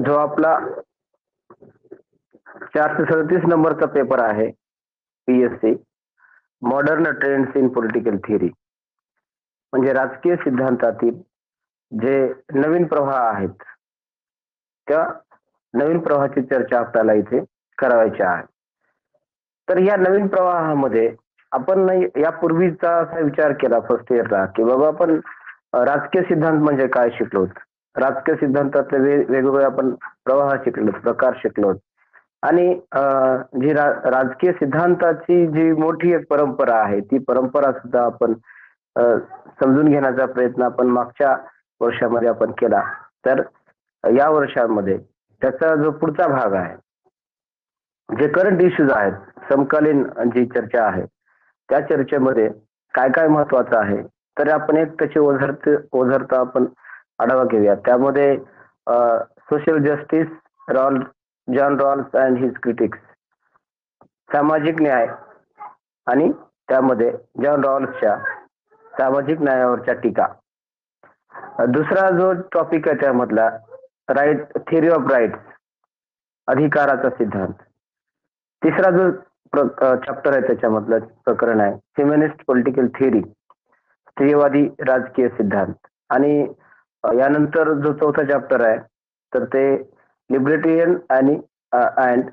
जो आपला 437 नंबरचा पेपर आहे PSC modern trends in political theory, म्हणजे राजकीय सिद्धांतातील जे नवीन प्रवाह आहेत त्या नवीन प्रवाहाची चर्चा आपल्याला इथे करायची आहे. तर या नवीन प्रवाहामध्ये आपण यापूर्वीचा असा विचार केला फर्स्ट इयरला की बाबा आपण राजकीय सिद्धांत म्हणजे काय शिकलो, राजकीय सिद्धांतातले वेगवेगळे आपण प्रवाह शिकलो, प्रकार शिकलो, आणि जी राजकीय सिद्धांताची जी मोठी एक परंपरा आहे ती परंपरा सुद्धा आपण समजून घेण्याचा प्रयत्न आपण मागच्या वर्षामध्ये आपण केला. तर या वर्षामध्ये त्याचा जो पुढचा भाग आहे, जे करंट इश्यूज आहेत, समकालीन जी चर्चा आहे त्या चर्चेमध्ये काय काय महत्वाचं आहे, तर आपण एक त्याचे ओझरता आपण आढावा घेऊया. त्यामध्ये social justice, John Rawls and his critics, सामाजिक न्याय आणि त्यामध्ये जॉन रॉल्सच्या सामाजिक न्यायावरच्या टीका. दुसरा जो टॉपिक आहे त्यामधला राईट, थिअरी ऑफ राईट्स, अधिकाराचा सिद्धांत. तिसरा जो चॅप्टर आहे त्याच्यामधलं प्रकरण आहे फेमिनिस्ट पॉलिटिकल थिअरी, स्त्रीवादी राजकीय सिद्धांत. आणि यानंतर जो चौथा चॅप्टर आहे तर ते लिबर्टेरियन आणि अँड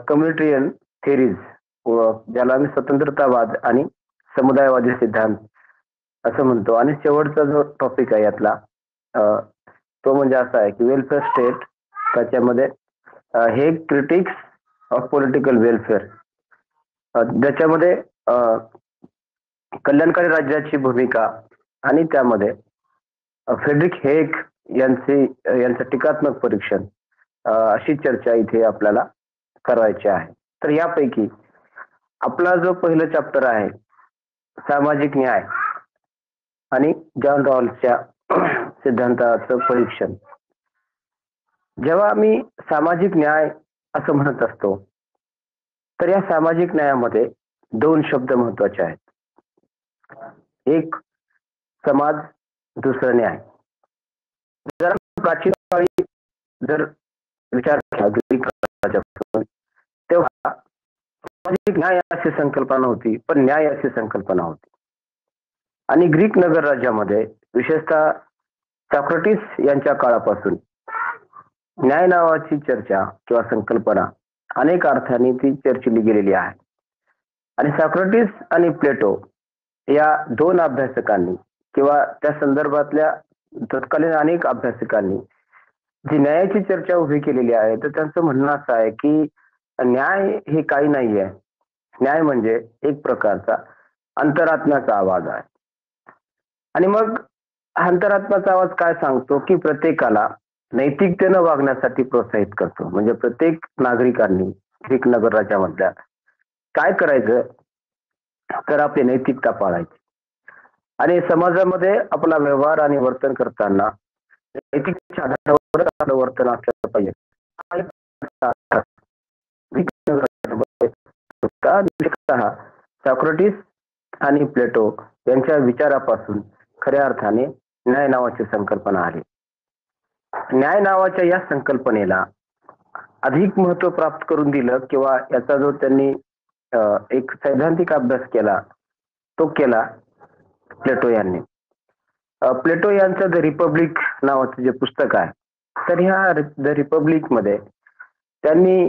कम्युनिटेरियन थिअरीज, ज्याला आम्ही स्वतंत्रतावाद आणि समुदायवादी सिद्धांत असं म्हणतो. आणि शेवटचा जो टॉपिक आहे यातला तो म्हणजे असा आहे की वेलफेअर स्टेट, त्याच्यामध्ये हे क्रिटिक्स ऑफ पॉलिटिकल वेलफेअर, ज्याच्यामध्ये कल्याणकारी राज्याची भूमिका आणि त्यामध्ये फ्रेडरिक हेग यांचं टीकात्मक परीक्षण, अशी चर्चा इथे आपल्याला करायची आहे. तर यापैकी आपला जो पहिलं चॅप्टर आहे सामाजिक न्याय आणि जॉन रॉल्सच्या सिद्धांताचं परीक्षण. जेव्हा आम्ही सामाजिक न्याय असं म्हणत असतो तर या सामाजिक न्यायामध्ये दोन शब्द महत्वाचे आहेत, एक समाज, दुसरं न्याय. जर प्राचीन काळी जर विचार केला तेव्हा सामाजिक न्याय अशी संकल्पना होती, पण न्याय अशी संकल्पना होती. आणि ग्रीक नगर राज्यामध्ये विशेषतः सॉक्रेटिस यांच्या काळापासून न्याय नावाची चर्चा किंवा संकल्पना अनेक अर्थाने ती चर्चिली गेलेली आहे. आणि सॉक्रेटिस आणि प्लेटो या दोन अभ्यासकांनी किंवा त्या संदर्भातल्या तत्कालीन अनेक अभ्यासकांनी जी न्यायाची चर्चा उभी केलेली आहे, तर त्यांचं म्हणणं असं आहे की न्याय हे काही नाही आहे, न्याय म्हणजे एक प्रकारचा अंतरात्म्याचा आवाज आहे. आणि मग अंतरात्म्याचा आवाज काय सांगतो की प्रत्येकाला नैतिकतेनं वागण्यासाठी प्रोत्साहित करतो. म्हणजे प्रत्येक नागरिकांनी ग्रीक नगर राज्यामधल्या काय करायचं तर आपली नैतिकता पाळायची आणि समाजामध्ये आपला व्यवहार आणि वर्तन करताना नैतिकतेच्या आधारावर आपलं वर्तन असलं पाहिजे. सॉक्रेटिस आणि प्लेटो यांच्या विचारापासून खऱ्या अर्थाने न्याय नावाची संकल्पना आली. न्याय नावाच्या या संकल्पनेला अधिक महत्व प्राप्त करून दिलं किंवा याचा जो त्यांनी एक सैद्धांतिक अभ्यास केला तो केला प्लेटो यांनी. प्लेटो यांचं द रिपब्लिक नावाचं जे पुस्तक आहे, तर ह्या द रिपब्लिक मध्ये त्यांनी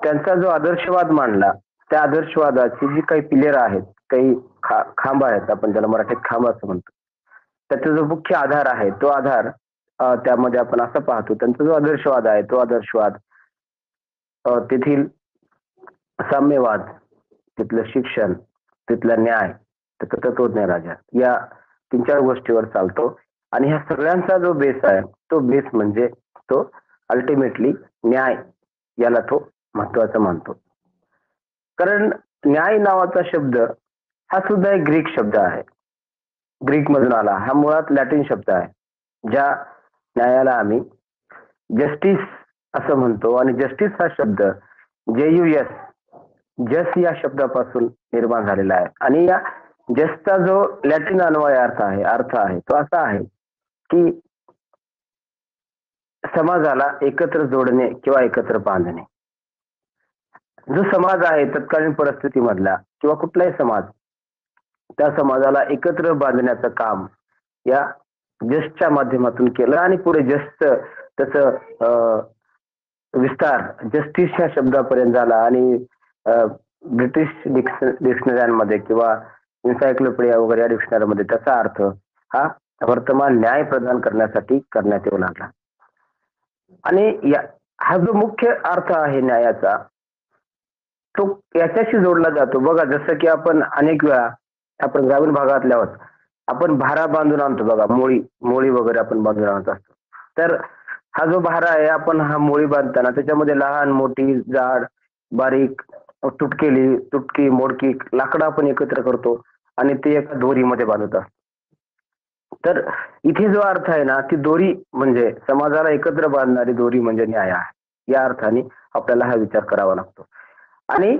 त्यांचा जो आदर्शवाद मांडला, त्या आदर्शवादाची जी काही पिलेर आहेत, काही खांब आहेत, आपण त्याला मराठीत खांब असं म्हणतो, त्याचा जो मुख्य आधार आहे तो आधार त्यामध्ये आपण असं पाहतो. त्यांचा जो आदर्शवाद आहे तो आदर्शवाद तेथील साम्यवाद, तिथलं शिक्षण, तिथला न्याय, त्याचं तत्वज्ञ राजा, या 3-4 गोष्टीवर चालतो. आणि ह्या सगळ्यांचा जो बेस आहे तो बेस म्हणजे तो अल्टिमेटली न्याय, याला तो महत्वाचा मानतो. कारण न्याय नावाचा शब्द हा सुद्धा एक ग्रीक शब्द आहे, ग्रीक मधून आला. हा मुळात लॅटिन शब्द आहे, ज्या न्यायाला आम्ही जस्टिस असं म्हणतो. आणि जस्टिस हा शब्द JUS, जस या शब्दापासून निर्माण झालेला आहे. आणि या जसचा जो लॅटिन अन्वय अर्थ आहे तो असा आहे की समाजाला एकत्र जोडणे किंवा एकत्र बांधणे. जो समाज आहे तत्कालीन परिस्थितीमधला किंवा कुठलाही समाज, त्या समाजाला एकत्र बांधण्याचं काम या जस्टच्या माध्यमातून केलं आणि पुढे जस्ट त्याचं विस्तार जस्टिस ह्या शब्दापर्यंत झाला आणि ब्रिटिश डिक्शनऱ्यांमध्ये किंवा इन्सायक्लोपीडिया वगैरे या डिक्शनरीमध्ये त्याचा अर्थ हा वर्तमान न्याय प्रदान करण्यासाठी करण्यात येऊ लागला. आणि हा जो मुख्य अर्थ आहे न्यायाचा, तो याच्याशी जोडला जातो. बघा, जसं की आपण अनेक वेळा आपण ग्रामीण भागातल्या आहोत, आपण भारा बांधून आणतो बघा, मोळी वगैरे आपण बांधून आणत असतो. तर हा जो भारा आहे, आपण हा मोळी बांधताना त्याच्यामध्ये लहान मोठी जाड बारीक तुटकी मोडकी लाकडं आपण एकत्र करतो आणि ते एका दोरीमध्ये बांधत असतो. तर इथे जो अर्थ आहे ना, ती दोरी म्हणजे समाजाला एकत्र बांधणारी दोरी म्हणजे न्याय आहे. या अर्थाने आपल्याला हा विचार करावा लागतो. आणि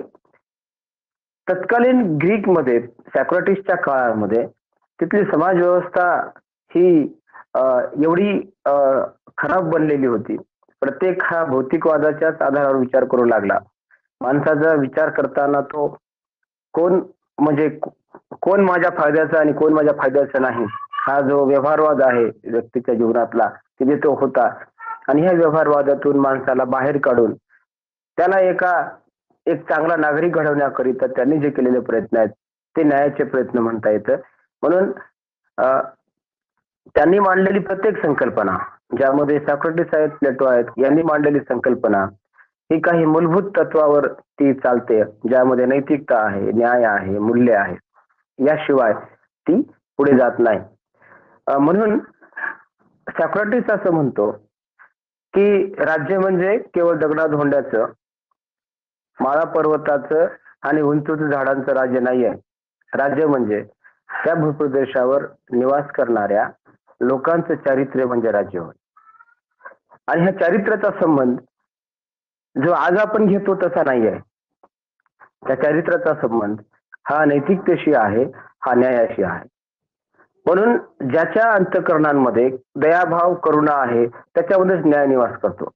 तत्कालीन ग्रीकमध्ये सॉक्रेटिसच्या काळामध्ये तिथली समाज व्यवस्था ही एवढी खराब बनलेली होती. प्रत्येक हा भौतिकवादाच्याच आधारावर विचार करू लागला. माणसाचा विचार करताना तो कोण माझ्या फायद्याचा आणि कोण माझ्या फायद्याचा नाही, हा जो व्यवहारवाद आहे व्यक्तीच्या जीवनातला, तिथे तो होता. आणि ह्या व्यवहारवादातून माणसाला बाहेर काढून त्याला एक चांगला नागरिक घडवण्याकरिता त्यांनी जे केलेले प्रयत्न आहेत ते न्यायाचे प्रयत्न म्हणता येतं. म्हणून त्यांनी मांडलेली प्रत्येक संकल्पना, ज्यामध्ये सॉक्रेटिस आहेत, प्लेटो आहेत, यांनी मांडलेली संकल्पना ही काही मूलभूत तत्वावर ती चालते, ज्यामध्ये नैतिकता आहे, न्याय आहे, मूल्य आहे. याशिवाय ती पुढे जात नाही. म्हणून सॉक्रेटिस असं म्हणतो की राज्य म्हणजे केवळ दगडाधोंड्याचं, माळा पर्वताचं आणि उंच झाडांचं राज्य नाही आहे. राज्य म्हणजे त्या भूप्रदेशावर निवास करणाऱ्या लोकांचं चारित्र्य म्हणजे राज्य होय. आणि ह्या चारित्र्याचा संबंध जो आज आपण घेतो तसा नाही आहे. त्या चारित्र्याचा संबंध हा नैतिकतेशी आहे, हा न्यायाशी आहे. म्हणून ज्याच्या अंतःकरणांमध्ये दयाभाव करुणा आहे त्याच्यामध्येच न्याय निवास करतो.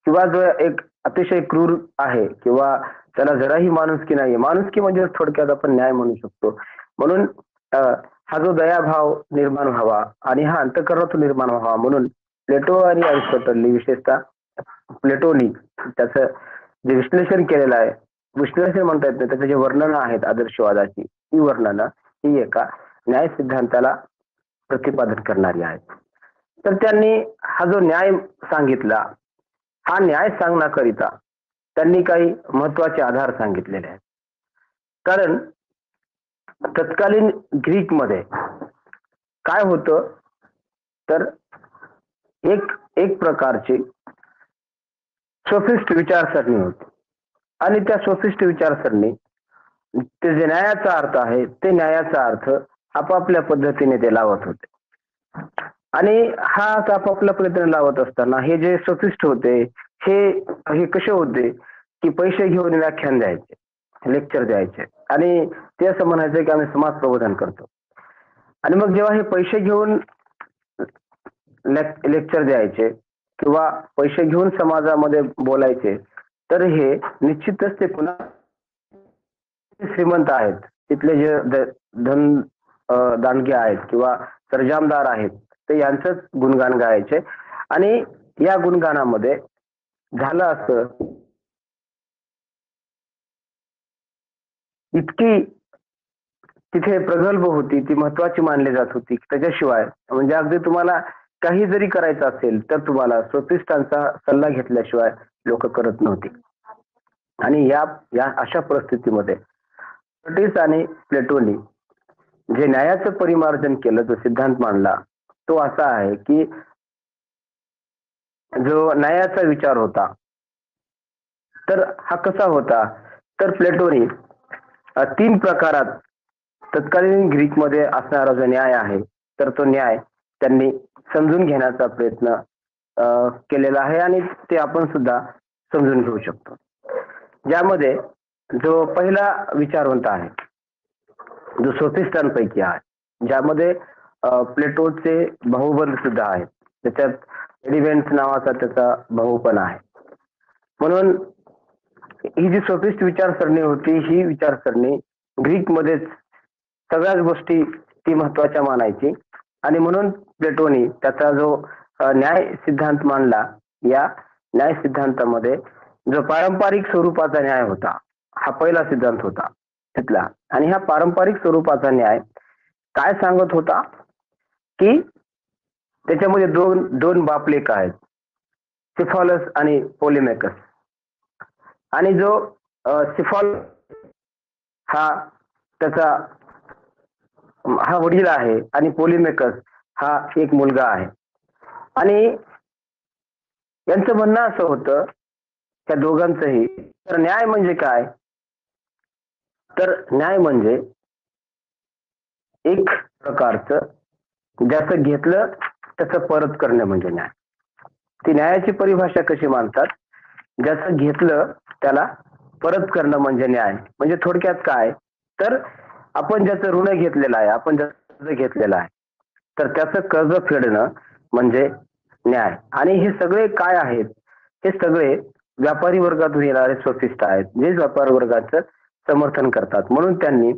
किंवा जो एक अतिशय क्रूर आहे किंवा त्याला जराही माणुसकी नाही, माणुसकी म्हणजे थोडक्यात आपण न्याय म्हणू शकतो. म्हणून हा जो दयाभाव निर्माण व्हावा आणि हा अंतःकरणातून निर्माण व्हावा म्हणून प्लेटो आणि अरिस्टॉटलनी, विशेषतः प्लेटोनी त्याचं जे विश्लेषण केलेलं आहे, विश्लेषण म्हणता येत नाही, त्याचे जे वर्णनं आहेत आदर्शवादाची, ही वर्णनं ही एका न्याय सिद्धांताला प्रतिपादन करणारी आहेत. तर त्यांनी हा जो न्याय सांगितला, हा न्याय सांगण्याकरिता त्यांनी काही महत्वाचे आधार सांगितलेले आहेत. कारण तत्कालीन ग्रीकमध्ये काय होतं, तर एक प्रकारची सोफिस्ट विचारसरणी होती. आणि त्या सोफिस्ट विचारसरणी ते जे न्यायाचा अर्थ आहे ते न्यायाचा अर्थ आपापल्या पद्धतीने ते लावत होते. आणि हा आपापल्या पद्धतीने लावत असताना हे जे सोफिस्ट होते हे कसे होते की पैसे घेऊन व्याख्यान द्यायचे, लेक्चर द्यायचे आणि ते असं म्हणायचे की आम्ही समाज प्रबोधन करतो. आणि मग जेव्हा हे पैसे घेऊन लेक्चर द्यायचे किंवा पैसे घेऊन समाजामध्ये बोलायचे, तर हे निश्चितच ते पुन्हा श्रीमंत आहेत, तिथले जे धन दानगे आहेत किंवा सरजामदार आहेत, ते यांचंच गुणगान गायचे. आणि या गुणगानामध्ये झालं असं, इतकी तिथे प्रगल्भ होती, ती महत्वाची मानली जात होती. त्याच्याशिवाय म्हणजे अगदी तुम्हाला काही जरी करायचं असेल तर तुम्हाला सोफिस्टांचा सल्ला घेतल्याशिवाय लोक करत नव्हती. आणि या अशा परिस्थितीमध्ये सॉक्रेटिस आणि प्लेटोनी जे न्यायाचं परिमार्जन केलं, जो सिद्धांत मांडला, तो असा आहे की जो न्यायाचा विचार होता, तर हा कसा होता, तर प्लेटोनी 3 प्रकारात तत्कालीन ग्रीकमध्ये असणारा जो न्याय आहे, तर तो न्याय त्यांनी समजून घेण्याचा प्रयत्न केलेला आहे आणि ते आपण सुद्धा समजून घेऊ शकतो. ज्यामध्ये जो पहिला विचारवंत आहे, जो सोफिस्टांपैकी आहे, ज्यामध्ये प्लेटोचे भाऊबंद सुद्धा आहेत, त्याच्यात एडिमेंट्स नावाचा त्याचा भाऊ पण आहे. म्हणून ही जी सोफिस्ट विचारसरणी होती, ही विचारसरणी ग्रीक मध्येच सगळ्याच गोष्टी ती महत्वाच्या मानायची. आणि म्हणून प्लेटोनी त्याचा जो न्याय सिद्धांत मांडला, या न्याय सिद्धांतामध्ये जो पारंपरिक स्वरूपाचा न्याय होता, हा पहिला सिद्धांत होता तिथला. आणि हा पारंपरिक स्वरूपाचा न्याय काय सांगत होता की त्याच्यामध्ये दोन दोन बापलेख आहेत, सिफॉलस आणि पोलिमेकस. आणि जो सिफॉल हा त्याचा हा वडील आहे आणि पोलिमेकस हा एक मुलगा आहे. आणि यांचं म्हणणं असं होतं त्या दोघांचंही, तर न्याय म्हणजे काय, तर न्याय म्हणजे एक प्रकारचं ज्याचं घेतलं त्याचं परत करणे म्हणजे न्याय. ती न्यायाची परिभाषा कशी मानतात, ज्याचं घेतलं त्याला परत करणं म्हणजे न्याय. म्हणजे थोडक्यात काय, तर आपण ज्याचं ऋण घेतलेलं आहे, आपण ज्याचं घेतलेलं आहे, तर त्याचं कर्ज फेडणं म्हणजे न्याय. आणि हे सगळे काय आहेत, हे सगळे व्यापारी वर्गातून येणारे सोफिस्ट आहेत, जे व्यापारी वर्गाचं समर्थन करतात. म्हणून त्यांनी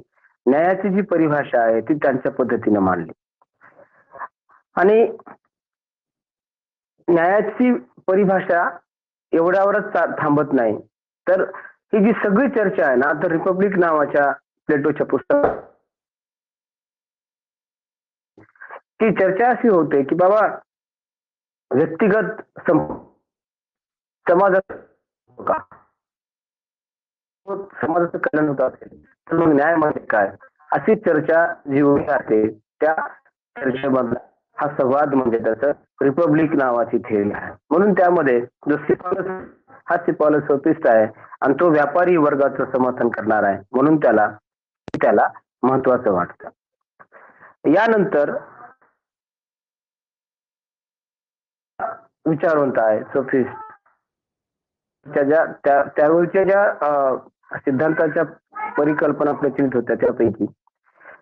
न्यायाची जी परिभाषा आहे ती त्यांच्या पद्धतीने मांडली. आणि न्यायाची परिभाषा एवढ्यावरच थांबत नाही, तर ही जी सगळी चर्चा आहे ना, तर रिपब्लिक नावाच्या प्लेटोच्या पुस्तकात ती चर्चा अशी होते की बाबा व्यक्तिगत समाजात का समाजाचं कल्याण होत असेल तर मग न्याय म्हणजे काय, अशी चर्चा जी होत असते, त्या चर्चेमधला हा संवाद म्हणजे त्याचं रिपब्लिक नावाची थेअरी आहे. म्हणून त्यामध्ये जो सिपॉलस हा सिपॉलस सोफिस्ट आहे आणि तो व्यापारी वर्गाचं समर्थन करणार आहे, म्हणून त्याला त्याला महत्वाचं वाटतं. यानंतर विचारवंत आहे सोफिस्ट, त्यावेळच्या ज्या सिद्धांताच्या परिकल्पना प्रचलित होत्या त्यापैकी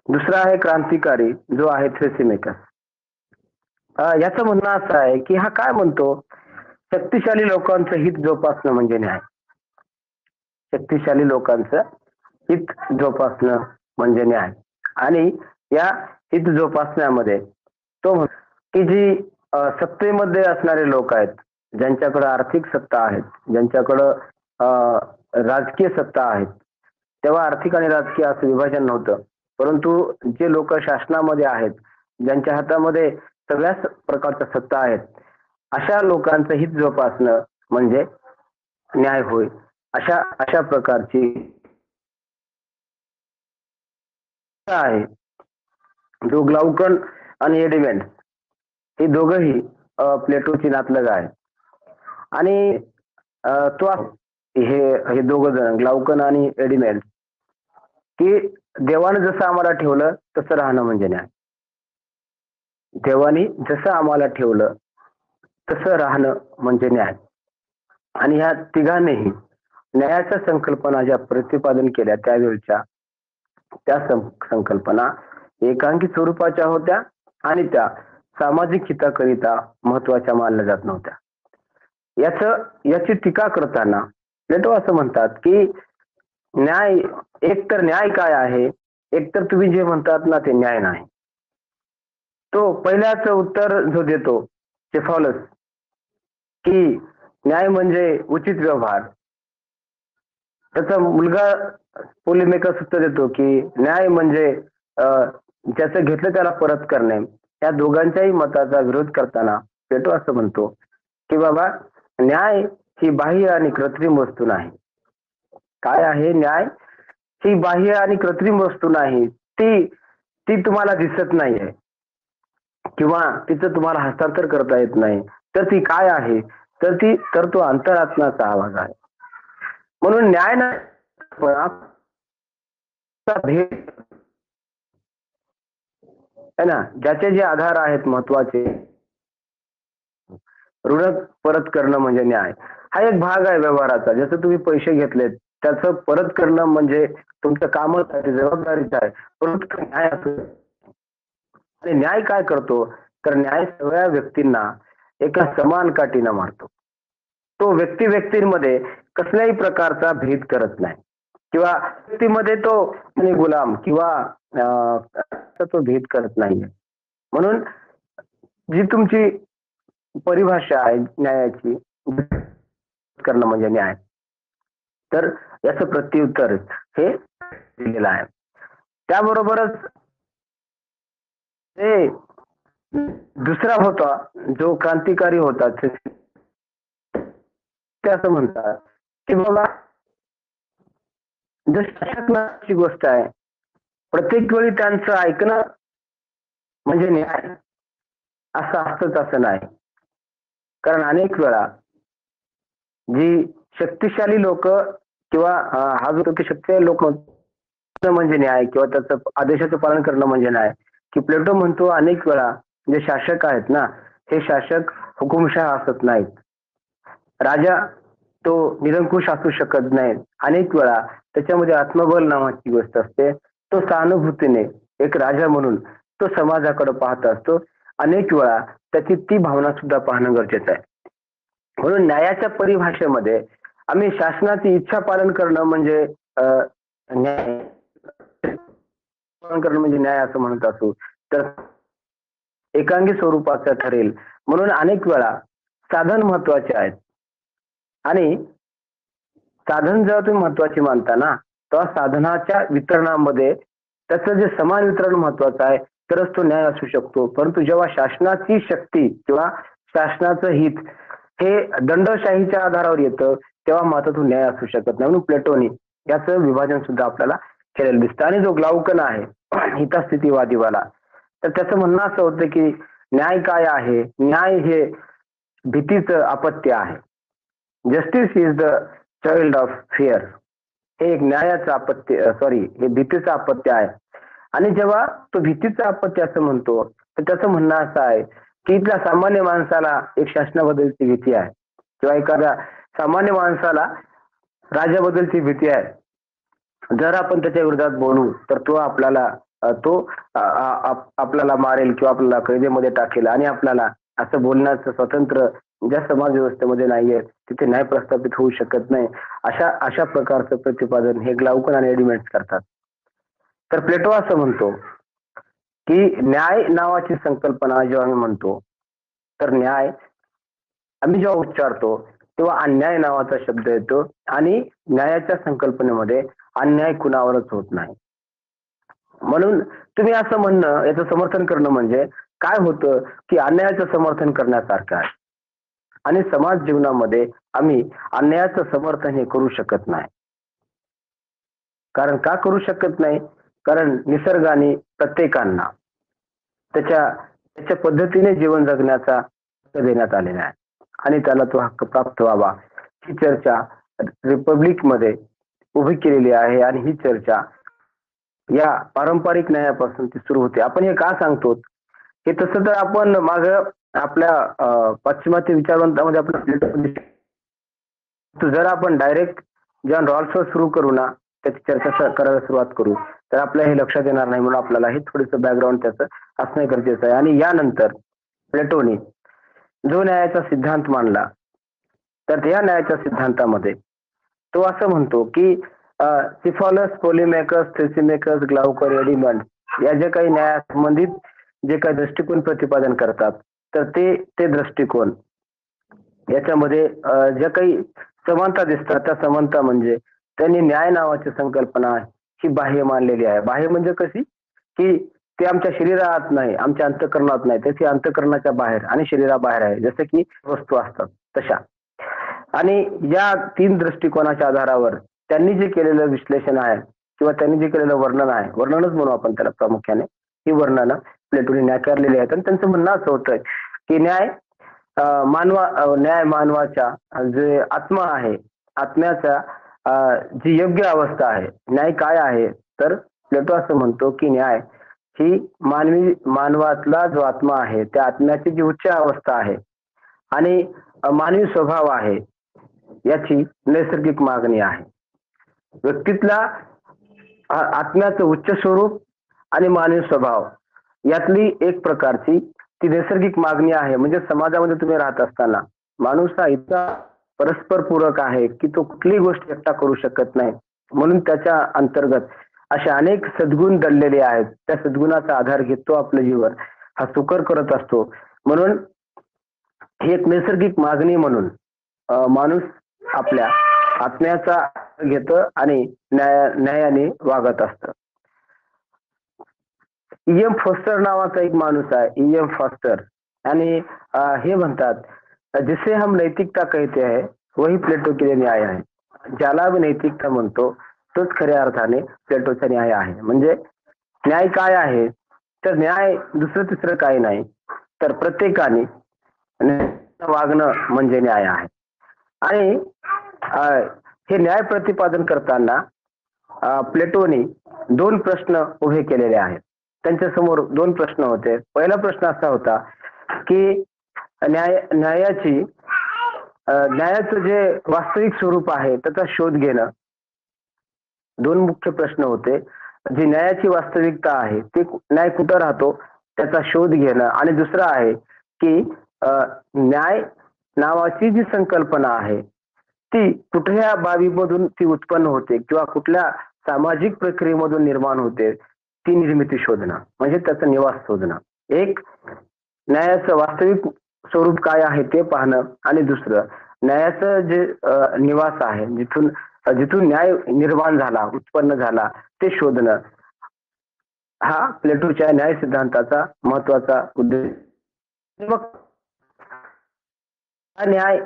दुसरा आहे क्रांतिकारी, जो आहे थ्रेसिमेकस. याचं म्हणणं असं आहे की हा काय म्हणतो, शक्तिशाली लोकांचं हित जोपासणं म्हणजे न्याय. शक्तिशाली लोकांचं हित जोपासणं म्हणजे न्याय. आणि या हित जोपासण्यामध्ये तो की जी सत्तेमध्ये असणारे लोक आहेत, ज्यांच्याकडे आर्थिक सत्ता आहेत, ज्यांच्याकडं राजकीय सत्ता आहेत, तेव्हा आर्थिक आणि राजकीय असं विभाजन नव्हतं, परंतु जे लोक शासनामध्ये आहेत, ज्यांच्या हातामध्ये सगळ्याच प्रकारच्या सत्ता आहेत, अशा लोकांचं हित जोपासणं म्हणजे न्याय होय. अशा अशा प्रकारची आहे. जो ग्लाउकन आणि एडिमेंट हे दोघंही प्लेटोची नातलग आहे. आणि तो हे दोघ जण ग्लाउकन आणि एडिमेंट की देवाने जसं आम्हाला ठेवलं तसं राहणं म्हणजे न्याय. देवाने जसं आम्हाला ठेवलं तसं राहणं म्हणजे न्याय. आणि ह्या तिघांनीही न्यायाच्या संकल्पना ज्या प्रतिपादन केल्या त्यावेळच्या, त्या संकल्पना एकांकी स्वरूपाच्या होत्या आणि त्या सामाजिक हिताकरिता महत्वाच्या मानल्या जात नव्हत्या. याची टीका करताना प्लेटो असं म्हणतात की न्याय, एकतर न्याय काय आहे, एकतर तुम्ही जे म्हणतात ना ते न्याय नाही. तो पहिल्याच उत्तर जो देतो सेफॉलस की न्याय म्हणजे उचित व्यवहार, त्याचा मुलगा पोलिमेकस उत्तर देतो की न्याय म्हणजे ज्याचं घेतलं त्याला परत करणे. या दोघांच्याही मताचा विरोध करताना प्लेटो असं म्हणतो की बाबा न्याय ही बाह्य आणि कृत्रिम वस्तू नाही. काय आहे न्याय, ही बाह्य आणि कृत्रिम वस्तू नाही, ती तुम्हाला दिसत नाहीये किंवा तिचं तुम्हाला हस्तांतर करता येत नाही. तर ती काय आहे, तर तो अंतरात्म्याचा आवाज आहे. म्हणून न्याय भेद है ना, ज्याचे जे आधार आहेत महत्वाचे, ऋण परत करणं म्हणजे न्याय. हा एक भाग आहे व्यवहाराचा. जसं तुम्ही पैसे घेतलेत त्याचं परत करणं म्हणजे तुमचं कामच आहे, जबाबदारीच आहे, परंतु न्याय असतो. आणि न्याय काय करतो, तर न्याय सगळ्या व्यक्तींना एका समान काठीनं मारतो. तो व्यक्तींमध्ये कसल्याही प्रकारचा भेद करत नाही किंवा व्यक्तीमध्ये तो गुलाम किंवा तो भेद करत नाही. म्हणून जी तुमची परिभाषा आहे न्यायाची, करणं म्हणजे न्याय, तर याचं प्रत्युत्तर हे दिलेलं आहे. त्याबरोबरच ते दुसरा होता जो क्रांतिकारी होता, ते असं म्हणतात की बाबा जशी गोष्ट आहे, प्रत्येक वेळी त्यांचं ऐकणं म्हणजे न्याय असं असतंच असं नाही. कारण अनेक वेळा जी शक्तिशाली लोक किंवा हा जो शक्तिशाली लोक म्हणजे न्याय किंवा त्याचं आदेशाचं पालन करणं म्हणजे न्याय, की प्लेटो म्हणतो अनेक वेळा जे शासक आहेत ना, हे शासक हुकुमशाह असत नाहीत. राजा तो निरंकुश असू शकत नाही. अनेक वेळा त्याच्यामध्ये आत्मबल नावाची गोष्ट असते. तो सहानुभूतीने एक राजा म्हणून तो समाजाकडे पाहत असतो. अनेक वेळा त्याची ती भावना सुद्धा पाहणं गरजेचं आहे. म्हणून न्यायाच्या परिभाषेमध्ये आम्ही शासनाची इच्छा पालन करणं म्हणजे न्याय पालन करणं म्हणजे न्याय असं म्हणत असू तर एकांगी स्वरूपाचं ठरेल. म्हणून अनेक वेळा साधन महत्वाचे आहेत आणि साधन जेव्हा तुम्ही महत्वाची मानता ना, तेव्हा साधनाच्या वितरणामध्ये त्याचं जे समान वितरण महत्वाचं आहे, तरच तो न्याय असू शकतो. परंतु जेव्हा शासनाची शक्ती किंवा शासनाचं हित हे दंडशाहीच्या आधारावर येतं, तेव्हा मात्र तो न्याय असू शकत नाही. म्हणून प्लेटोनी याचं विभाजन सुद्धा आपल्याला केलेलं दिसतं. आणि जो ग्लाउकन आहे हितस्थितीवादीवाला, तर त्याचं म्हणणं असं होतं की न्याय काय आहे? न्याय हे भीतीचं अपत्य आहे. Justice is the child of fear. हे एक न्यायाचं अपत्य, हे भीतीचं अपत्य आहे. आणि जेव्हा तो भीतीचं अपत्य असं म्हणतो, तर त्याचं म्हणणं असं आहे की इथल्या सामान्य माणसाला एक शासनाबद्दलची भीती आहे किंवा एखाद्या सामान्य माणसाला राजाबद्दलची भीती आहे. जर आपण त्याच्या विरोधात बोलू तर तो आपल्याला मारेल किंवा आपल्याला कैदेमध्ये टाकेल. आणि आपल्याला असं बोलण्याचं स्वतंत्र ज्या समाज व्यवस्थेमध्ये नाहीये, तिथे न्याय प्रस्थापित होऊ शकत नाही. अशा प्रकारचं प्रतिपादन हे ग्लाउकन आणि एडिमेंट्स करतात. तर प्लेटो असं म्हणतो की न्याय नावाची संकल्पना जेव्हा आम्ही म्हणतो, तर न्याय आम्ही जेव्हा उच्चारतो तेव्हा अन्याय नावाचा शब्द येतो. आणि न्यायाच्या संकल्पनेमध्ये अन्याय कुणावरच होत नाही. म्हणून तुम्ही असं म्हणणं, याचं समर्थन करणं म्हणजे काय होतं की अन्यायाचं समर्थन करण्यासारखं आहे. आणि समाज जीवनामध्ये आम्ही अन्यायाचं समर्थन हे करू शकत नाही. कारण का करू शकत नाही? कारण निसर्गाने प्रत्येकांना त्याच्या पद्धतीने जीवन जगण्याचा हक्क देण्यात आलेला आहे आणि त्याला तो हक्क प्राप्त व्हावा ही चर्चा रिपब्लिक मध्ये उभी केलेली आहे. आणि ही चर्चा या पारंपरिक न्यायापासून ती सुरू होते. आपण हे का सांगतो? हे तसं तर आपण माग आपल्या पाश्चिमात्य विचारवंतामध्ये आपलं जर आपण डायरेक्ट जॉन रॉल्सवर सुरू करू ना, त्याची चर्चा करायला सुरुवात करू, तर आपल्या हे लक्षात येणार नाही. म्हणून आपल्याला हे थोडंसं बॅकग्राऊंड त्याचं असणं गरजेचं आहे. आणि यानंतर प्लेटोनी जो न्यायाचा सिद्धांत मांडला, तर या न्यायाच्या सिद्धांतामध्ये तो असं म्हणतो की सिफॉलस, पोलिमेकस, थ्रेसिमेकस, ग्लाउकर, एडिमंड या जे काही न्याया संबंधित जे काही दृष्टिकोन प्रतिपादन करतात, तर ते दृष्टिकोन याच्यामध्ये ज्या काही समानता दिसतात, त्या समानता म्हणजे त्यांनी न्याय नावाची संकल्पना ही बाह्य मानलेली आहे. बाह्य म्हणजे कशी? की ते आमच्या शरीरात नाही, आमच्या अंतःकरणात नाही, त्याची अंतःकरणाच्या बाहेर आणि शरीराबाहेर आहे, जसं की वस्तू असतात तशा. आणि या 3 दृष्टिकोनाच्या आधारावर त्यांनी जे केलेलं विश्लेषण आहे किंवा त्यांनी जे केलेलं वर्णन आहे, वर्णनच म्हणू आपण त्याला प्रामुख्याने, ही वर्णनं प्लेटोने नाकारलेली आहेत. आणि त्यांचं म्हणणं असं होतं की न्याय मानवाच्या जे आत्मा आहे, आत्म्याचा जी योग्य अवस्था आहे, न्याय काय आहे? तर प्लेटो असं म्हणतो की न्याय ही मानवातला जो आत्मा आहे, त्या आत्म्याची जी उच्च अवस्था आहे आणि मानवी स्वभाव आहे, याची नैसर्गिक मागणी आहे. व्यक्तीतला आत्म्याचं उच्च स्वरूप आणि मानवी स्वभाव यातली एक प्रकारची ती नैसर्गिक मागणी आहे. म्हणजे समाजामध्ये तुम्ही राहत असताना माणूस हा इतका परस्पर पूरक आहे की तो कुठलीही गोष्ट एकटा करू शकत नाही. म्हणून त्याच्या अंतर्गत असे अनेक सद्गुण दडलेले आहेत. त्या सद्गुणाचा आधार घेत तो आपलं जीवन हा सुकर करत असतो. म्हणून ही एक नैसर्गिक मागणी म्हणून माणूस आपल्या आत्म्याचा घेतं आणि न्यायाने वागत असतं. ई.एम. फॉस्टर नावाचा एक माणूस आहे, ई.एम. फॉस्टर. आणि हे म्हणतात जिसे हम नैतिकता कहते हैं वही प्लेटो के लिए न्याय आहे. ज्याला आम्ही नैतिकता म्हणतो तोच खऱ्या अर्थाने प्लेटोचा न्याय आहे. म्हणजे न्याय काय आहे तर न्याय दुसरं तिसरं काही नाही तर प्रत्येकाने वागणं म्हणजे न्याय आहे. आणि हे न्याय प्रतिपादन करताना प्लेटोने दोन प्रश्न उभे केलेले आहेत. त्यांच्या समोर दोन प्रश्न होते. पहिला प्रश्न असा होता की न्यायाचं जे वास्तविक स्वरूप आहे त्याचा शोध घेणं. दोन मुख्य प्रश्न होते. जी न्यायाची वास्तविकता आहे ते न्याय कुठं राहतो त्याचा शोध घेणं. आणि दुसरा आहे की न्याय नावाची जी संकल्पना आहे ती कुठल्या बाबीमधून ती उत्पन्न होते किंवा कुठल्या सामाजिक प्रक्रियेमधून निर्माण होते ती निर्मिती शोधणं म्हणजे त्याचा निवास शोधणं. एक न्यायाचं वास्तविक स्वरूप काय आहे ते पाहणं आणि दुसरं न्यायाचं जे निवास आहे जिथून न्याय निर्माण झाला उत्पन्न झाला ते शोधणं हा प्लेटोच्या न्याय सिद्धांताचा महत्वाचा उद्देश. मग हा न्याय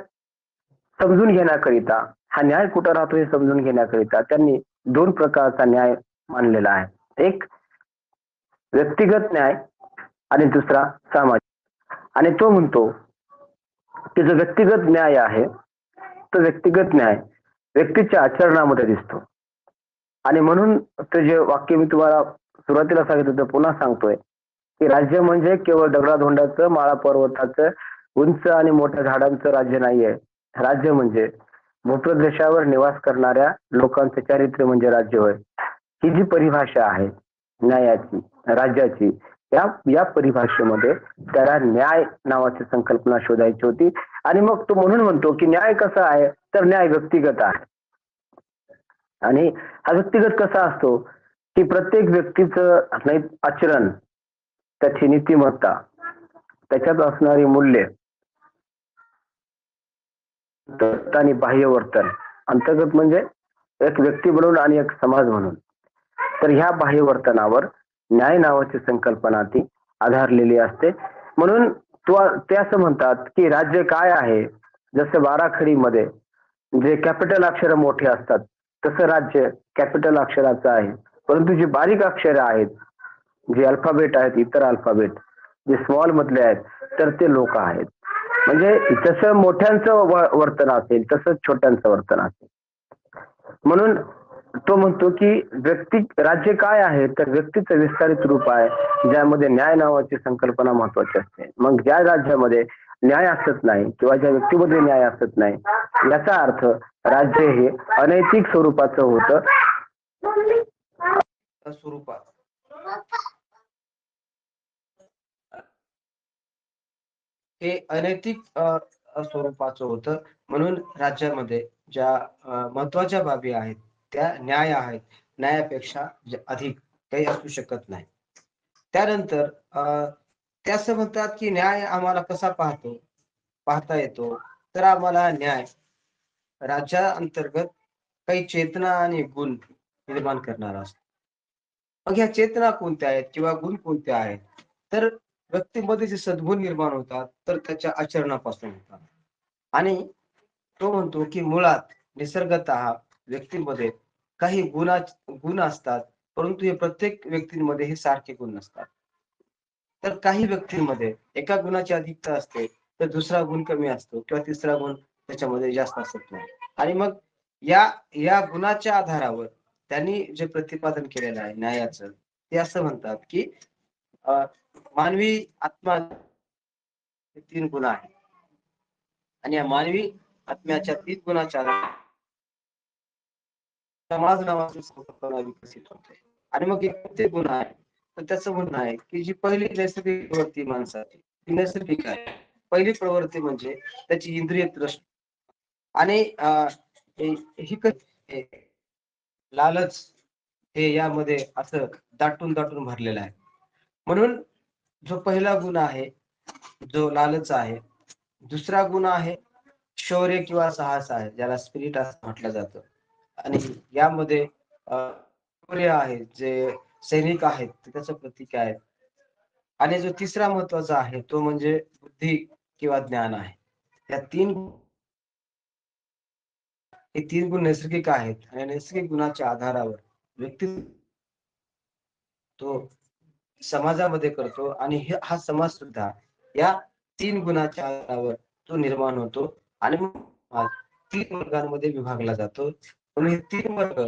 समजून घेण्याकरिता हा न्याय कुठं राहतो हे समजून घेण्याकरिता त्यांनी दोन प्रकारचा न्याय मानलेला आहे. एक व्यक्तिगत न्याय आणि दुसरा सामाजिक. आणि तो म्हणतो की जो व्यक्तिगत न्याय आहे तो व्यक्तिगत न्याय व्यक्तीच्या आचरणामध्ये दिसतो. आणि म्हणून ते जे वाक्य मी तुम्हाला सुरुवातीला सांगितलं होतं पुन्हा सांगतोय की राज्य म्हणजे केवळ दगडाधोंड्याचं माळा पर्वताचं उंच आणि मोठ्या झाडांचं राज्य नाहीये. राज्य म्हणजे भूप्रदेशावर निवास करणाऱ्या लोकांचे चारित्र्य म्हणजे राज्य होय. ही जी परिभाषा आहे न्यायाची राज्याची या परिभाषेमध्ये त्याला न्याय नावाची संकल्पना शोधायची होती. आणि मग तो म्हणून म्हणतो की न्याय कसा आहे तर न्याय व्यक्तिगत आहे. आणि हा व्यक्तिगत कसा असतो की प्रत्येक व्यक्तीचं आचरण त्याची नीतिमत्ता त्याच्यात असणारी मूल्य आणि बाह्य वर्तन अंतर्गत म्हणजे एक व्यक्ती म्हणून आणि एक समाज म्हणून तर ह्या बाह्य वर्तनावर न्याय नावाची संकल्पना ती आधारलेली असते. म्हणून ते असं म्हणतात की राज्य काय आहे जसं बाराखडीमध्ये जे कॅपिटल अक्षर मोठे असतात तसं राज्य कॅपिटल अक्षराचं आहे. परंतु जी बारीक अक्षरे आहेत जे अल्फाबेट आहेत इतर अल्फाबेट जे स्मॉल मधले आहेत तर ते लोक आहेत. म्हणजे जसं मोठ्यांचं वर्तन असेल तसंच छोट्यांचं वर्तन असेल. म्हणून तो म्हणतो की राज्य काय आहे तर व्यक्तीचं विस्तारित रूप आहे ज्यामध्ये न्याय नावाची संकल्पना महत्वाची असते. मग ज्या राज्यामध्ये न्याय असत नाही किंवा ज्या व्यक्तीमध्ये न्याय असत नाही याचा अर्थ राज्य हे अनैतिक स्वरूपाचं होतं. हे अनैतिक स्वरूपाचं होतं. म्हणून राज्यामध्ये ज्या महत्वाच्या बाबी आहेत त्या न्याय आहेत. न्यायापेक्षा अधिक काही असू शकत नाही. त्यानंतर ते असं म्हणतात की न्याय आम्हाला कसा पाहता येतो तर आम्हाला न्याय राज्या अंतर्गत काही चेतना आणि गुण निर्माण करणारा असतो. मग ह्या चेतना कोणत्या आहेत किंवा गुण कोणते आहेत तर व्यक्तीमध्ये जे सद्गुण निर्माण होतात तर त्याच्या आचरणापासून होतात. आणि तो म्हणतो की मुळात निसर्गतः व्यक्तीमध्ये काही गुण असतात परंतु हे प्रत्येक व्यक्तीमध्ये हे सारखे गुण नसतात. तर काही व्यक्तींमध्ये एका गुणाची अधिकता असते तर दुसरा गुण कमी असतो किंवा तिसरा गुण त्याच्यामध्ये जास्त असत नाही. आणि मग या गुणाच्या आधारावर त्यांनी जे प्रतिपादन केलेलं आहे न्यायाचं ते असं म्हणतात की मानवी आत्मा 3 गुण आहेत आणि या मानवी आत्म्याच्या 3 गुणाच्या समाज नावाची संकल्पना विकसित होते. आणि मग एक ते गुण आहे तर त्याचं म्हणणं आहे की जी पहिली नैसर्गिक प्रवृत्ती माणसाची नैसर्गिक आहे. पहिली प्रवृत्ती म्हणजे त्याची इंद्रिय तृष्णा आणि हे लालच हे यामध्ये असं दाटून दाटून भरलेलं आहे. म्हणून जो पहिला गुण आहे, जो लालच आहे. दुसरा गुण आहे शौर्य किंवा साहस आहे, ज्याला स्पिरिट असं म्हटलं जातं. आणि यामध्ये शौर्य आहे, जे सैनिक आहेत ते त्याचं प्रतीक आहे. आणि जो तिसरा महत्वाचा आहे तो म्हणजे बुद्धी किंवा ज्ञान आहे. या हे 3 गुण नैसर्गिक आहेत आणि नैसर्गिक गुणाच्या आधारावर व्यक्ती तो समाजामध्ये करतो आणि हा समाज सुद्धा या 3 गुणाच्या आधारावर तो निर्माण होतो आणि मग हा 3 वर्गांमध्ये विभागला जातो. म्हणून हे 3 वर्ग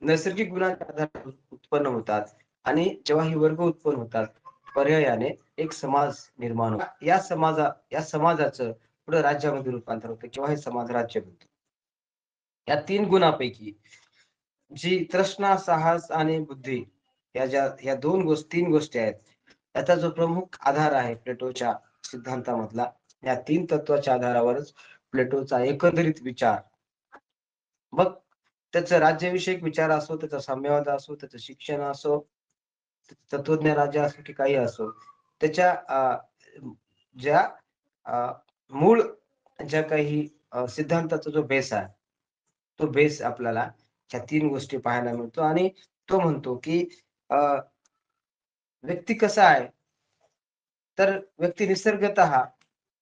नैसर्गिक गुणाच्या आधारावर उत्पन्न होतात आणि जेव्हा हे वर्ग उत्पन्न होतात, पर्यायाने एक समाज निर्माण होतो. या समाजाचं पुढे राज्यामध्ये रूपांतर होतं किंवा हे समाज राज्य बनतो. या 3 गुणांपैकी जी तृष्णा, साहस आणि बुद्धी या 3 गोष्टी आहेत. याचा जो प्रमुख आधार आहे प्लेटोच्या सिद्धांतामधला, या 3 तत्वाच्या आधारावरच प्लेटोचा एकंदरीत विचार, मग त्याचं राज्यविषयक विचार असो, त्याचा साम्यवाद असो, त्याचं शिक्षण असो, तत्वज्ञ राज्य असो की काही असो, त्याच्या ज्या अ, मूळ ज्या काही सिद्धांताचा जो बेस आहे, तो बेस आपल्याला ह्या 3 गोष्टी पाहायला मिळतो आणि तो म्हणतो की अ, व्यक्ती कसा आहे, तर व्यक्ती निसर्गतः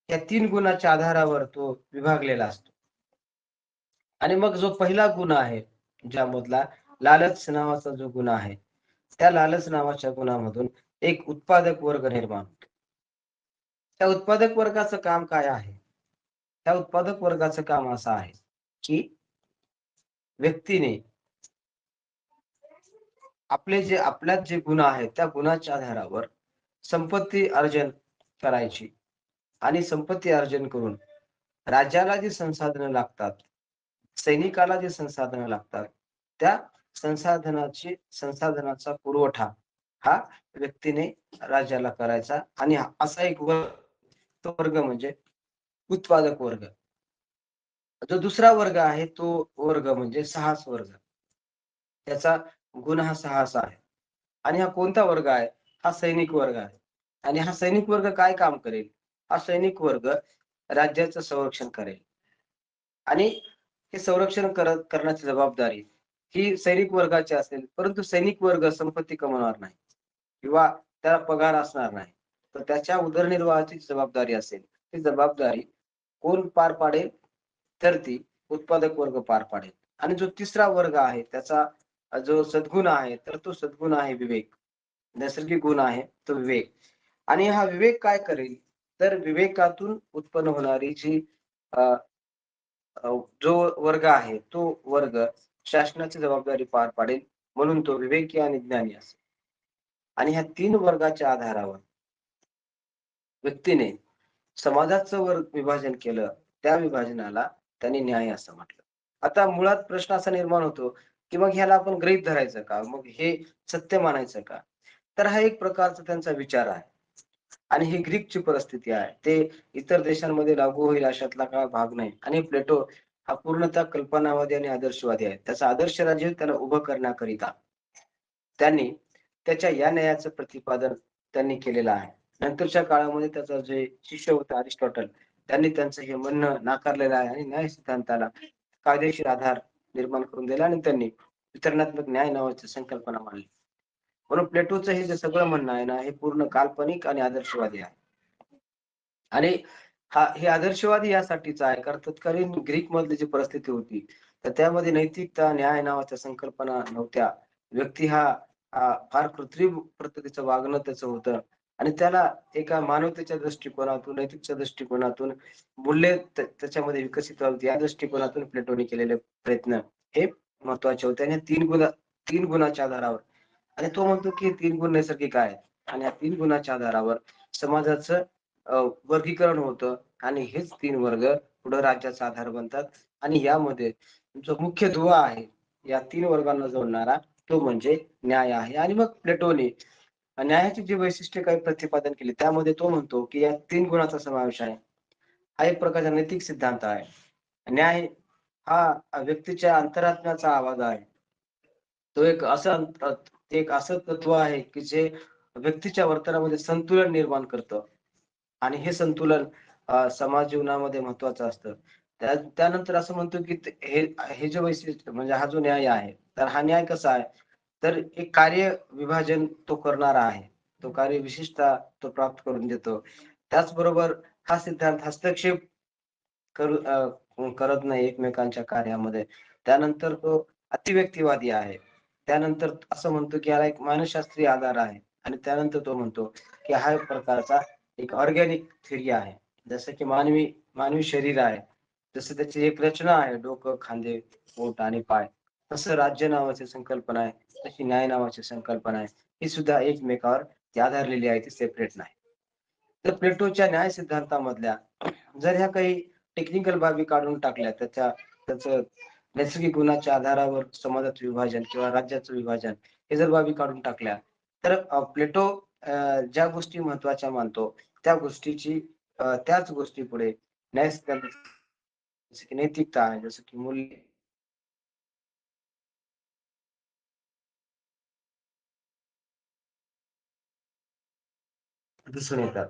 या 3 गुणाच्या आधारावर तो विभागलेला असतो. आणि मग जो पहिला गुण आहे, ज्यामधला लालच नावाचा जो गुण आहे, त्या लालच नावाच्या गुणामधून एक उत्पादक वर्ग निर्माण होतो. त्या उत्पादक वर्गाचं काम काय आहे? त्या उत्पादक वर्गाचं काम असं आहे, की व्यक्तीने आपल्यात जे गुण आहेत, त्या गुणाच्या आधारावर संपत्ती अर्जन करायची आणि संपत्ती अर्जन करून राज्याला जी संसाधनं लागतात, सैनिकाला जी संसाधनं लागतात, त्या संसाधनाचा पुरवठा हा व्यक्तीने राज्याला करायचा आणि असा एक वर्ग, तो वर्ग म्हणजे उत्पादक वर्ग. जो दुसरा वर्ग आहे, तो वर्ग म्हणजे साहस वर्ग. त्याचा गुण हा साहस आहे. आणि हा कोणता वर्ग आहे? हा सैनिक वर्ग आहे. आणि हा सैनिक वर्ग काय काम करेल? हा सैनिक वर्ग राज्याचं संरक्षण करेल. आणि हे संरक्षण करण्याची जबाबदारी ही सैनिक वर्गाची असेल, परंतु सैनिक वर्ग संपत्ती कमवणार नाही किंवा त्याला पगार असणार नाही. तर त्याच्या उदरनिर्वाहाची जबाबदारी असेल. ती जबाबदारी कोण पार पाडेल? तर ती उत्पादक वर्ग पार पाडेल. आणि जो तिसरा वर्ग आहे त्याचा जो सद्गुण आहे, तर तो सद्गुण आहे विवेक. नैसर्गिक गुण आहे तो विवेक. आणि हा विवेक काय करेल? तर विवेकातून उत्पन्न होणारी जी अ, अ, जो वर्ग आहे, तो वर्ग शासनाची जबाबदारी पार पाडेल, म्हणून तो विवेकी आणि ज्ञानी असेल. आणि ह्या 3 वर्गाच्या आधारावर व्यक्तीने समाजाचं विभाजन केलं, त्या विभाजनाला त्यांनी न्याय असं म्हटलं. आता मुळात प्रश्न असा निर्माण होतो, की मग ह्याला आपण गृहीत धरायचं का? मग हे सत्य मानायचं का? तर हा एक प्रकारचा त्यांचा विचार आहे. आणि ही ग्रीकची परिस्थिती आहे. ते इतर देशांमध्ये लागू होईल अशातला काही भाग नाही. आणि प्लेटो हा पूर्णतः कल्पनावादी आणि आदर्शवादी आहे. त्याचं आदर्श राज्य त्याला उभं करण्याकरिता त्यांनी त्याच्या या न्यायाचं प्रतिपादन त्यांनी केलेलं आहे. नंतरच्या काळामध्ये त्याचा जे शिष्य होता अरिस्टॉटल, त्यांनी त्यांचं हे म्हणणं नाकारलेलं आहे आणि न्याय सिद्धांताला कायदेशीर आधार निर्माण करून दिला आणि त्यांनी वितरणात्मक न्याय नावाची संकल्पना मांडली. म्हणून प्लेटोचं हे जे सगळं म्हणणं आहे ना, हे पूर्ण काल्पनिक आणि आदर्शवादी आहे. आणि हे आदर्शवादी यासाठीच आहे, कारण तत्कालीन ग्रीकमधली जी परिस्थिती होती, तर त्यामध्ये नैतिकता, न्याय नावाच्या संकल्पना नव्हत्या. व्यक्ती हा फार कृत्रिम पद्धतीचं वागणं त्याचं होतं आणि त्याला एका मानवतेच्या दृष्टिकोनातून, नैतिकच्या दृष्टिकोनातून मूल्य त्याच्यामध्ये विकसित व्हावीत या दृष्टिकोनातून प्लेटोने केलेले प्रयत्न हे महत्त्वाचे होते. आणि या 3 गुणाच्या आधारावर आणि तो म्हणतो की 3 गुण नैसर्गिक आहेत आणि या 3 गुणाच्या आधारावर समाजाचं वर्गीकरण होतं आणि हेच 3 वर्ग पुढे राज्याचा आधार बनतात आणि यामध्ये जो मुख्य दुवा आहे, या 3 वर्गांना जोडणारा तो म्हणजे न्याय आहे. आणि मग प्लेटोने न्यायाची जी वैशिष्ट्ये काही प्रतिपादन केली त्यामध्ये तो म्हणतो, की या 3 गुणांचा समावेश आहे. हा एक प्रकारचा नैतिक सिद्धांत आहे. न्याय हा व्यक्तीच्या अंतरात्म्याचा आवाज आहे. तो एक असं तत्व आहे, की जे व्यक्तीच्या वर्तनामध्ये संतुलन निर्माण करतं आणि हे संतुलन समाज जीवनामध्ये महत्त्वाचं असतं. त्यानंतर असं म्हणतो, की हे हे जे वैशिष्ट्य म्हणजे हा जो न्याय आहे, तर हा न्याय कसा आहे? तर एक कार्य विभाजन तो करणारा आहे. तो कार्य विशेषतः तो प्राप्त करून देतो. त्याचबरोबर हा सिद्धांत हस्तक्षेप करत नाही एकमेकांच्या कार्यामध्ये. त्यानंतर तो अतिव्यक्तिवादी आहे. त्यानंतर असं म्हणतो, की याला एक मानसशास्त्रीय आधार आहे आणि त्यानंतर तो म्हणतो, की हा एक प्रकारचा एक ऑर्गॅनिक थिअरी आहे. जसं की मानवी शरीर आहे. जसं त्याची एक रचना आहे डोकं, खांदे, पोट आणि पाय. तसं राज्य नावाची संकल्पना आहे. तशी न्याय नावाची संकल्पना आहे. ही सुद्धा एकमेकावर ती आधारलेली आहे, ती सेपरेट नाही. तर प्लेटोच्या न्याय सिद्धांतामधल्या जर ह्या काही टेक्निकल बाबी काढून टाकल्या, त्याचं नैसर्गिक गुणाच्या आधारावर समाजाचं विभाजन किंवा राज्याचं विभाजन हे जर बाबी काढून टाकल्या, तर प्लेटो ज्या गोष्टी महत्त्वाच्या मानतो, त्याच गोष्टी पुढे न्याय सिद्धांत जसं की नैतिकता आहे, जसं की मूल्य दिसून येतात.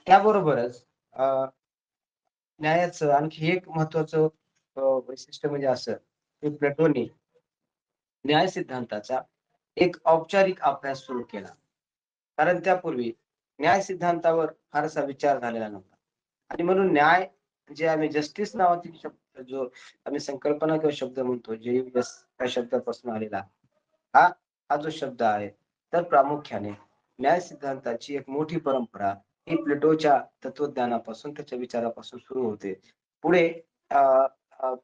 त्याबरोबरच न्यायाचं आणखी एक महत्त्वाचं वैशिष्ट्य म्हणजे असं, की प्लेटोने न्याय सिद्धांताचा एक औपचारिक अभ्यास सुरू केला. कारण त्यापूर्वी न्याय सिद्धांतावर फारसा विचार झालेला नव्हता. आणि म्हणून न्याय जे आम्ही जस्टिस नावाची शब्द जो आम्ही संकल्पना किंवा शब्द म्हणतो, जे या शब्दापासून आलेला हा हा जो शब्द आहे, तर प्रामुख्याने न्याय सिद्धांताची एक मोठी परंपरा ही प्लेटोच्या तत्वज्ञानापासून, त्याच्या विचारापासून सुरू होते. पुढे अ, अ,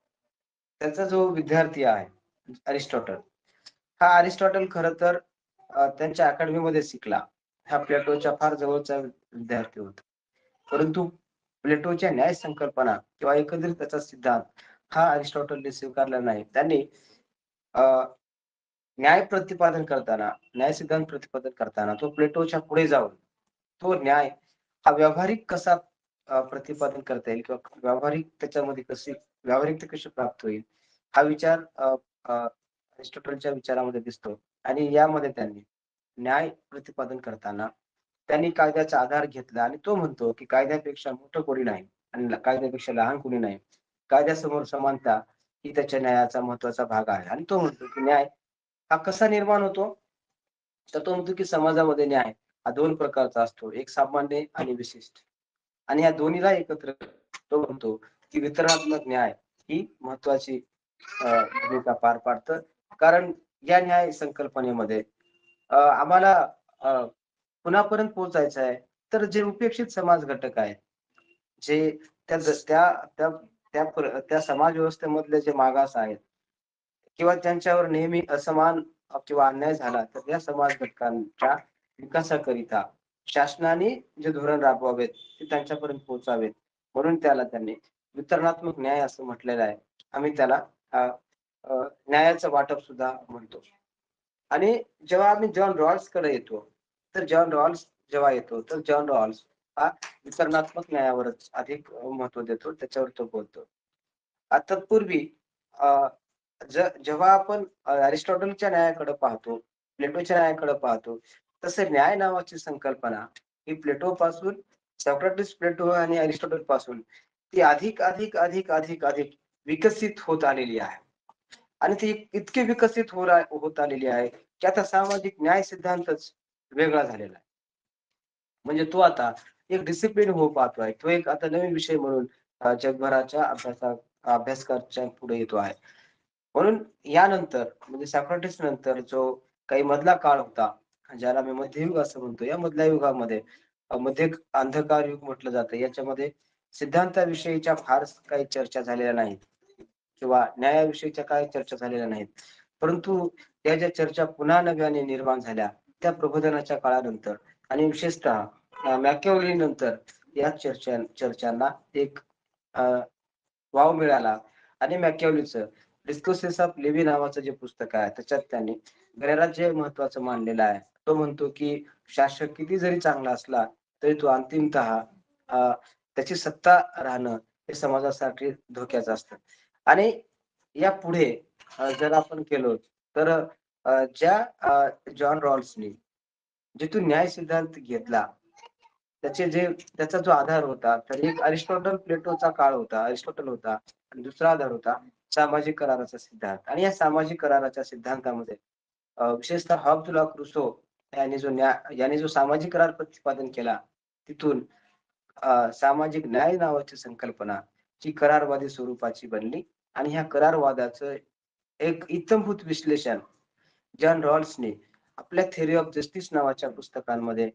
त्याचा जो विद्यार्थी आहे अरिस्टॉटल, हा अरिस्टॉटल खरं तर त्यांच्या अकॅडमीमध्ये शिकला. हा प्लेटोच्या फार जवळचा विद्यार्थी होता. परंतु प्लेटोच्या न्याय संकल्पना किंवा एकंदरीत त्याचा सिद्धांत हा अरिस्टॉटलने स्वीकारला नाही. त्यांनी अ, न्याय सिद्धांत प्रतिपादन करताना तो प्लेटोच्या पुढे जाऊन तो न्याय हा व्यावहारिक कसा प्रतिपादन करता येईल किंवा त्याच्यामध्ये व्यावहारिकता कशी प्राप्त होईल हा विचार अरिस्टॉटलच्या विचारामध्ये दिसतो आणि यामध्ये त्यांनी न्याय प्रतिपादन करताना त्यांनी कायद्याचा आधार घेतला आणि तो म्हणतो, की कायद्यापेक्षा मोठं कोणी नाही आणि कायद्यापेक्षा लहान कोणी नाही. कायद्यासमोर समानता ही त्याच्या न्यायाचा महत्त्वाचा भाग आहे आणि तो म्हणतो, की न्याय हा कसा निर्माण होतो? तर तो म्हणतो, की समाजामध्ये न्याय हा 2 प्रकारचा असतो. एक सामान्य आणि विशिष्ट. आणि या दोन्हीला एकत्र तो म्हणतो, की वितरणात्मक न्याय ही महत्त्वाची भूमिका पार पाडतं. कारण या न्याय संकल्पनेमध्ये आम्हाला अ, कुणापर्यंत पोहोचायचं आहे, तर जे उपेक्षित समाज घटक आहेत, जे त्या ज त्या त्या त्या समाज व्यवस्थेमधले जे मागास आहेत किंवा त्यांच्यावर नेहमी असमान किंवा अन्याय झाला, तर या समाज घटकांच्या विकासाकरिता शासनाने जे धोरण राबवावेत, ते त्यांच्यापर्यंत पोहोचावेत. म्हणून त्यांनी वितरणात्मक न्याय असं म्हटलेलं आहे. आम्ही त्याला अ, अ, न्यायाचं वाटप सुद्धा म्हणतो. आणि जेव्हा आम्ही जॉन रॉल्सकडे येतो, तर जॉन रॉल्स हा वितरणात्मक न्यायावरच अधिक महत्त्व देतो. त्याच्यावर तो बोलतो. तत्पूर्वी अ, जेव्हा आपण अरिस्टॉटलच्या न्यायाकडे पाहतो, प्लेटोच्या न्यायाकडे पाहतो, तसं न्याय नावाची संकल्पना ही प्लेटोपासून प्लेटो आणि अरिस्टॉटल पासून ती अधिक विकसित होत आलेली आहे. आणि ती इतकी विकसित होत आलेली आहे, की आता सामाजिक न्याय सिद्धांतच वेगळा झालेला आहे. म्हणजे तो आता एक डिसिप्लिन होऊ पाहतोय. तो एक आता नवीन विषय म्हणून जगभराच्या अभ्यासकांच्या पुढे येतो आहे. म्हणून यानंतर म्हणजे सॉक्रेटिस नंतर जो काही मधला काळ होता, ज्याला मी मध्ययुग असं म्हणतो. या मधल्या युगामध्ये मध्ये अंधकार युग म्हटलं जातं. याच्यामध्ये सिद्धांताविषयीच्या फार काही चर्चा झालेल्या नाहीत किंवा न्यायाविषयीच्या काही चर्चा झालेल्या नाहीत. परंतु या ज्या चर्चा पुन्हा नव्याने निर्माण झाल्या, त्या प्रबोधनाच्या काळानंतर आणि विशेषतः मॅकियावेली या चर्चांना एक अ, वाव मिळाला आणि मॅकियावेलीचं डिस्कोर्सेस ऑफ लेवी नावाचं जे पुस्तक आहे, त्याच्यात त्यांनी गैरराज्य महत्त्वाचं मांडलेलं आहे. तो म्हणतो की शासक किती जरी चांगला असला तरी तो अंतिमतः त्याची सत्ता राहणं हे समाजासाठी धोक्याचं असतं. आणि यापुढे जर आपण गेलो तर जॉन रॉल्सनी जिथून न्याय सिद्धांत घेतला, त्याचा जो आधार होता, तर एक प्लेटोचा काळ होता, अरिस्टॉटल होता आणि दुसरा आधार होता सामाजिक कराराचा सिद्धांत. आणि या सामाजिक कराराच्या सिद्धांतामध्ये विशेषतः हॉब्स क्रुसो याने जो सामाजिक करार प्रतिपादन केला, तिथून सामाजिक न्याय नावाची संकल्पना जी करारवादी स्वरूपाची बनली आणि ह्या करारवादाचं एक इत्थंभूत विश्लेषण जॉन रॉल्सने आपल्या थिअरी ऑफ जस्टिस नावाच्या पुस्तकांमध्ये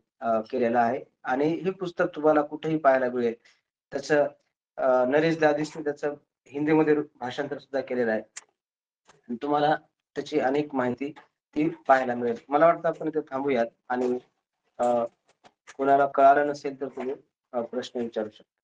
केलेलं आहे. आणि हे पुस्तक तुम्हाला कुठेही पाहायला मिळेल. त्याचं नरेश दाधीसने त्याचं हिंदीमध्ये भाषांतर सुद्धा केलेलं आहे. आणि तुम्हाला त्याची अनेक माहिती ती पाहायला मिळेल. मला वाटतं आपण इथे थांबूयात आणि अ, कोणाला कळालं नसेल तर तुम्ही प्रश्न विचारू शकता.